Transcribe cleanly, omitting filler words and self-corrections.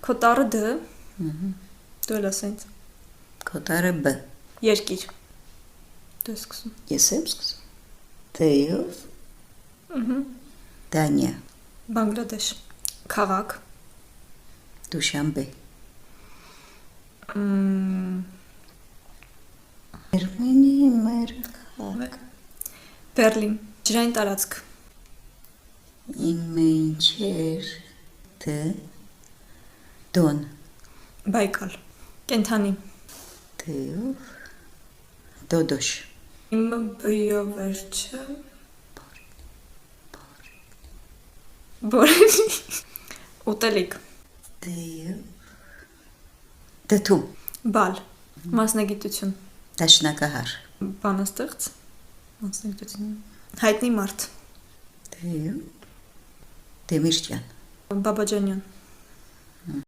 Քո տառը Դ։ Դու էլ ասենց։ Քո տառը B։ Երկիր։ Դու ես սկսում։ Ես եմ սկսում։ Թեյով։ Դանիա։ Բանգլադեշ։ Քաղաք։ Դուշանբե։ Երմենի մեր քաղաք։ Բերլին։ Ջրային տարածք։ Ինմենչեր Դ Դոն Բայկալ։ Կենթանի։ Թեյով Դոդոշ Իմ բյո վերջը։ Բորենի։ Ուտելիք։ Թեյով Դթում Բալ։ Մասնագիտություն։ Դաշնակահար Բանաստեղծ։ Մասնագիտություն։ Հայտնի մարդ։ Թեյով Դեմիրճյան Բաբաջանյան։